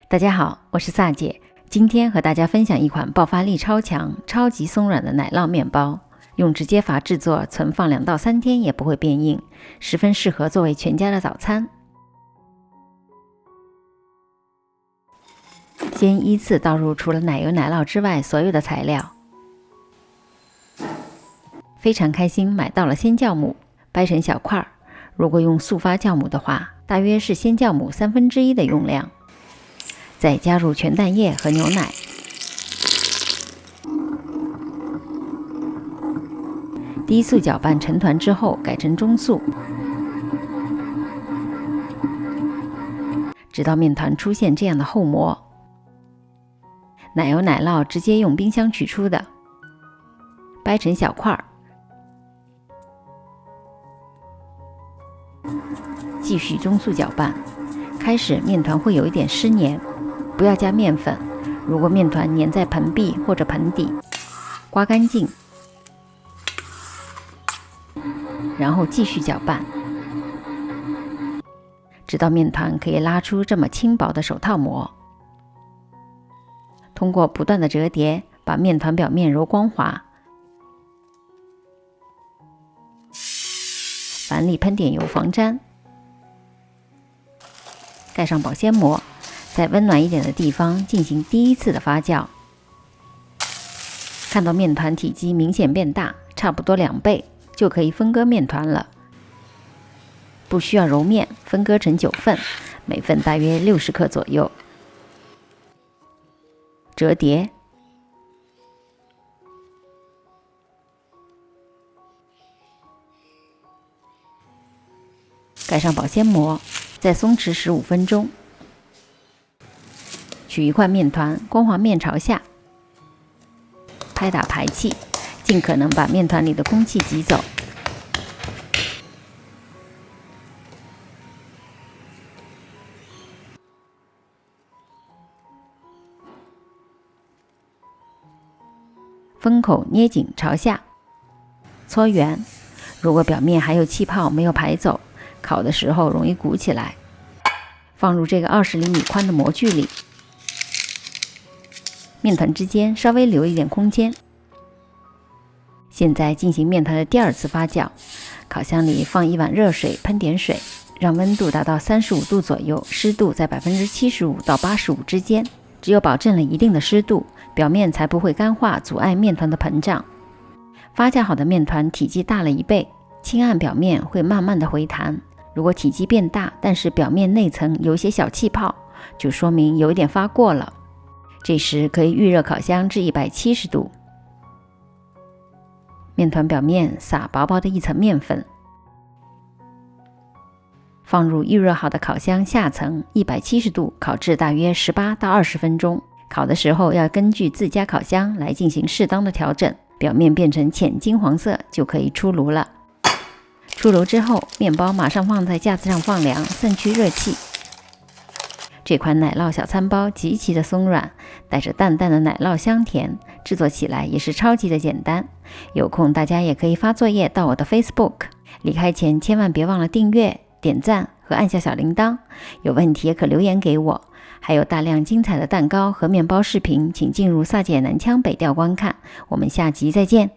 大家好，我是萨姐，今天和大家分享一款爆发力超强、超级松软的奶酪面包，用直接法制作，存放2到3天也不会变硬，十分适合作为全家的早餐。先依次倒入除了奶油奶酪之外所有的材料。非常开心买到了鲜酵母，掰成小块儿。如果用速发酵母的话，大约是鲜酵母1/3的用量。再加入全蛋液和牛奶，低速搅拌成团之后改成中速，直到面团出现这样的厚膜。奶油奶酪直接用冰箱取出的，掰成小块儿，继续中速搅拌。开始面团会有一点湿黏，不要加面粉，如果面团粘在盆壁或者盆底，刮干净，然后继续搅拌，直到面团可以拉出这么轻薄的手套膜。通过不断的折叠，把面团表面揉光滑。碗里喷点油防粘，盖上保鲜膜，在温暖一点的地方进行第一次的发酵。看到面团体积明显变大，差不多2倍，就可以分割面团了。不需要揉面，分割成9份，每份大约60克左右。折叠，盖上保鲜膜，再松弛15分钟。取一块面团，光滑面朝下，拍打排气，尽可能把面团里的空气挤走。封口捏紧朝下，搓圆。如果表面还有气泡没有排走，烤的时候容易鼓起来。放入这个20厘米宽的模具里，面团之间稍微留一点空间。现在进行面团的第2次发酵，烤箱里放1碗热水，喷点水，让温度达到35度左右，湿度在75%到85%之间。只有保证了一定的湿度，表面才不会干化，阻碍面团的膨胀。发酵好的面团体积大了1倍，轻按表面会慢慢的回弹。如果体积变大，但是表面内层有一些小气泡，就说明有一点发过了。这时可以预热烤箱至170度。面团表面撒薄薄的一层面粉，放入预热好的烤箱下层170度烤制大约18到20分钟。烤的时候要根据自家烤箱来进行适当的调整，表面变成浅金黄色就可以出炉了。出炉之后，面包马上放在架子上放凉，散去热气。这款奶酪小餐包极其的松软，带着淡淡的奶酪香甜，制作起来也是超级的简单。有空大家也可以发作业到我的 Facebook， 离开前千万别忘了订阅、点赞和按下小铃铛。有问题也可留言给我。还有大量精彩的蛋糕和面包视频，请进入萨姐南腔北调观看。我们下集再见。